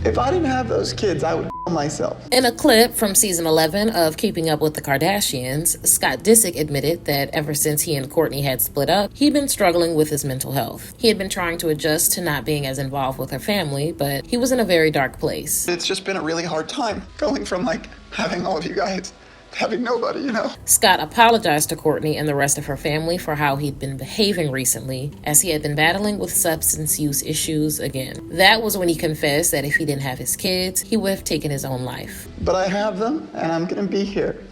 If I didn't have those kids, I would myself. In a clip from season 11 of Keeping Up with the Kardashians, Scott Disick admitted that ever since he and Courtney had split up, he'd been struggling with his mental health. He had been trying to adjust to not being as involved with her family, but he was in a very dark place. It's just been a really hard time going from having all of you guys, having nobody, Scott apologized to Courtney and the rest of her family for how he'd been behaving recently, as he had been battling with substance use issues again. That was when he confessed that if he didn't have his kids, he would have taken his own life. But I have them, and I'm going to be here,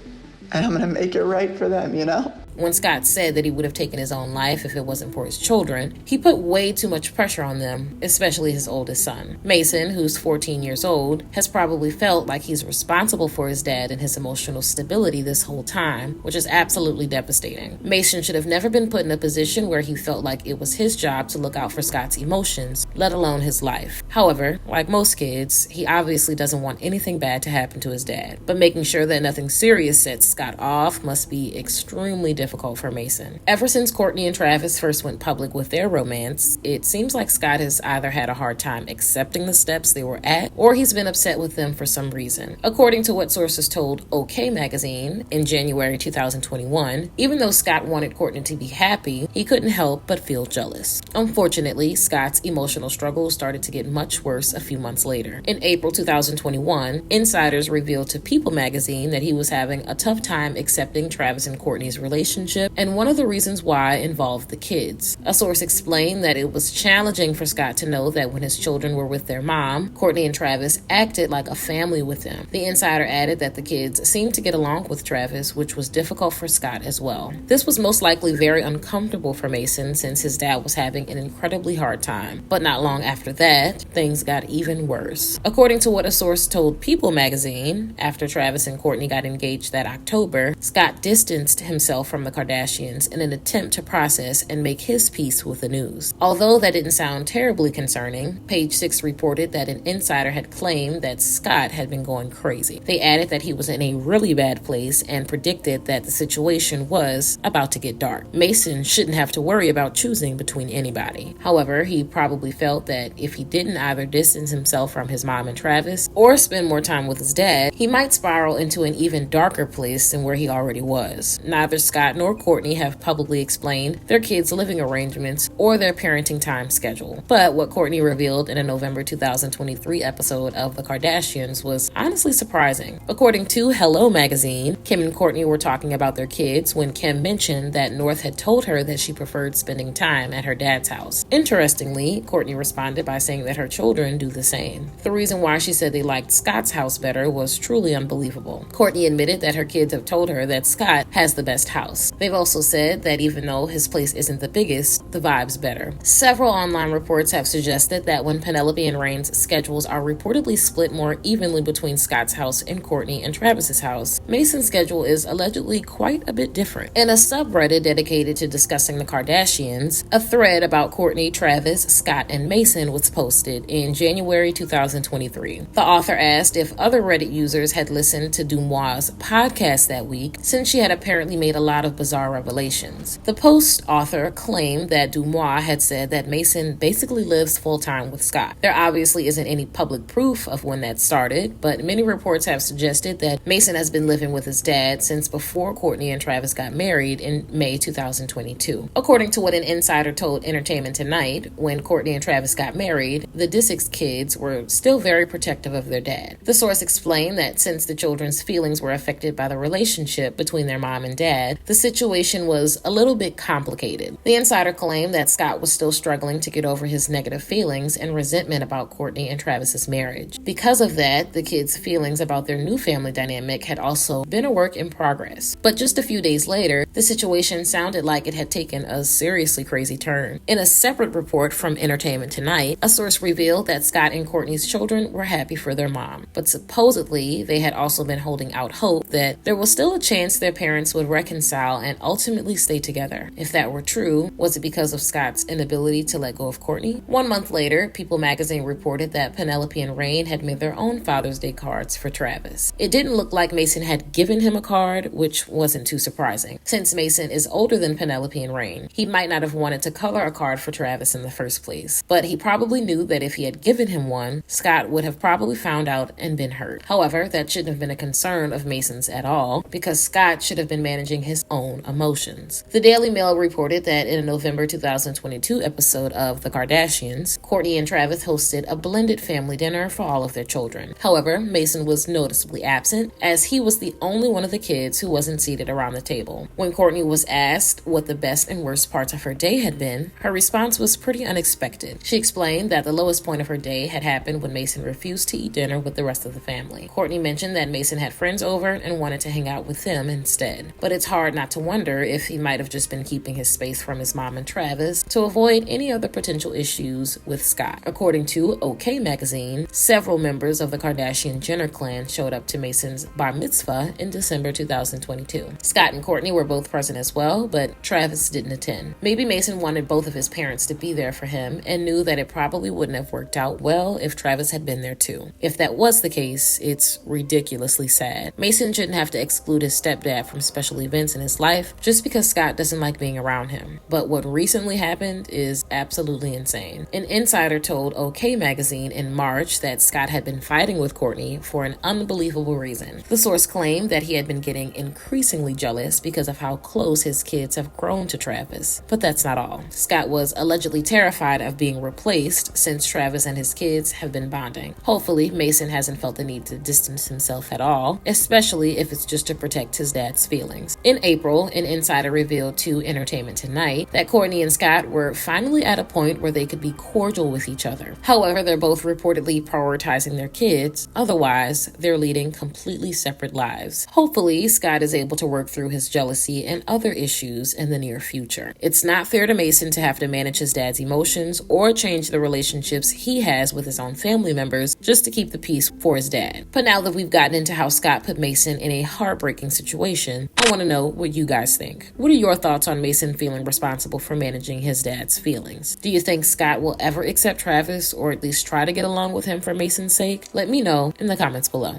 and I'm going to make it right for them, When Scott said that he would have taken his own life if it wasn't for his children, he put way too much pressure on them, especially his oldest son. Mason, who's 14 years old, has probably felt like he's responsible for his dad and his emotional stability this whole time, which is absolutely devastating. Mason should have never been put in a position where he felt like it was his job to look out for Scott's emotions, let alone his life. However, like most kids, he obviously doesn't want anything bad to happen to his dad, but making sure that nothing serious sets Scott off must be extremely difficult for Mason. Ever since Courtney and Travis first went public with their romance, it seems like Scott has either had a hard time accepting the steps they were at, or he's been upset with them for some reason. According to what sources told OK Magazine in January 2021, even though Scott wanted Courtney to be happy, he couldn't help but feel jealous. Unfortunately, Scott's emotional struggles started to get much worse a few months later. In April 2021, insiders revealed to People Magazine that he was having a tough time accepting Travis and Courtney's relationship, and one of the reasons why involved the kids. A source explained that it was challenging for Scott to know that when his children were with their mom, Courtney and Travis acted like a family with them. The insider added that the kids seemed to get along with Travis, which was difficult for Scott as well. This was most likely very uncomfortable for Mason since his dad was having an incredibly hard time. But not long after that, things got even worse. According to what a source told People Magazine, after Travis and Courtney got engaged that October, Scott distanced himself from the Kardashians in an attempt to process and make his peace with the news. Although that didn't sound terribly concerning, Page Six reported that an insider had claimed that Scott had been going crazy. They added that he was in a really bad place and predicted that the situation was about to get dark. Mason shouldn't have to worry about choosing between anybody. However, he probably felt that if he didn't either distance himself from his mom and Travis or spend more time with his dad, he might spiral into an even darker place than where he already was. Neither Scott nor Courtney have publicly explained their kids' living arrangements or their parenting time schedule. But what Courtney revealed in a November 2023 episode of The Kardashians was honestly surprising. According to Hello Magazine, Kim and Courtney were talking about their kids when Kim mentioned that North had told her that she preferred spending time at her dad's house. Interestingly, Courtney responded by saying that her children do the same. The reason why she said they liked Scott's house better was truly unbelievable. Courtney admitted that her kids have told her that Scott has the best house. They've also said that even though his place isn't the biggest, the vibe's better. Several online reports have suggested that when Penelope and Reign's schedules are reportedly split more evenly between Scott's house and Courtney and Travis's house, Mason's schedule is allegedly quite a bit different. In a subreddit dedicated to discussing the Kardashians, a thread about Courtney, Travis, Scott, and Mason was posted in January 2023. The author asked if other Reddit users had listened to Dumois' podcast that week, since she had apparently made a lot of bizarre revelations. The post author claimed that Dumois had said that Mason basically lives full-time with Scott. There obviously isn't any public proof of when that started, but many reports have suggested that Mason has been living with his dad since before Courtney and Travis got married in May 2022. According to what an insider told Entertainment Tonight, when Courtney and Travis got married, the Disick's kids were still very protective of their dad. The source explained that since the children's feelings were affected by the relationship between their mom and dad, the situation was a little bit complicated. The insider claimed that Scott was still struggling to get over his negative feelings and resentment about Courtney and Travis's marriage. Because of that, the kids' feelings about their new family dynamic had also been a work in progress. But just a few days later, the situation sounded like it had taken a seriously crazy turn. In a separate report from Entertainment Tonight, a source revealed that Scott and Courtney's children were happy for their mom, but supposedly they had also been holding out hope that there was still a chance their parents would reconcile while and ultimately stay together. If that were true, was it because of Scott's inability to let go of Courtney? 1 month later, People magazine reported that Penelope and Rain had made their own Father's Day cards for Travis. It didn't look like Mason had given him a card, which wasn't too surprising. Since Mason is older than Penelope and Rain, he might not have wanted to color a card for Travis in the first place. But he probably knew that if he had given him one, Scott would have probably found out and been hurt. However, that shouldn't have been a concern of Mason's at all, because Scott should have been managing his own emotions. The Daily Mail reported that in a November 2022 episode of The Kardashians, Courtney and Travis hosted a blended family dinner for all of their children. However, Mason was noticeably absent, as he was the only one of the kids who wasn't seated around the table. When Courtney was asked what the best and worst parts of her day had been, her response was pretty unexpected. She explained that the lowest point of her day had happened when Mason refused to eat dinner with the rest of the family. Courtney mentioned that Mason had friends over and wanted to hang out with them instead. But it's hard not to wonder if he might have just been keeping his space from his mom and Travis to avoid any other potential issues with Scott. According to OK magazine, several members of the Kardashian-Jenner clan showed up to Mason's bar mitzvah in December 2022. Scott and Courtney were both present as well, but Travis didn't attend. Maybe Mason wanted both of his parents to be there for him and knew that it probably wouldn't have worked out well if Travis had been there too. If that was the case, it's ridiculously sad. Mason shouldn't have to exclude his stepdad from special events in his life just because Scott doesn't like being around him. But what recently happened is absolutely insane. An insider told OK magazine in March that Scott had been fighting with Courtney for an unbelievable reason. The source claimed that he had been getting increasingly jealous because of how close his kids have grown to Travis. But that's not all. Scott was allegedly terrified of being replaced since Travis and his kids have been bonding. Hopefully, Mason hasn't felt the need to distance himself at all, especially if it's just to protect his dad's feelings. In April, an insider revealed to Entertainment Tonight that Courtney and Scott were finally at a point where they could be cordial with each other. However, they're both reportedly prioritizing their kids. Otherwise, they're leading completely separate lives. Hopefully, Scott is able to work through his jealousy and other issues in the near future. It's not fair to Mason to have to manage his dad's emotions or change the relationships he has with his own family members just to keep the peace for his dad. But now that we've gotten into how Scott put Mason in a heartbreaking situation, I want to know what you guys think. What are your thoughts on Mason feeling responsible for managing his dad's feelings? Do you think Scott will ever accept Travis or at least try to get along with him for Mason's sake? Let me know in the comments below.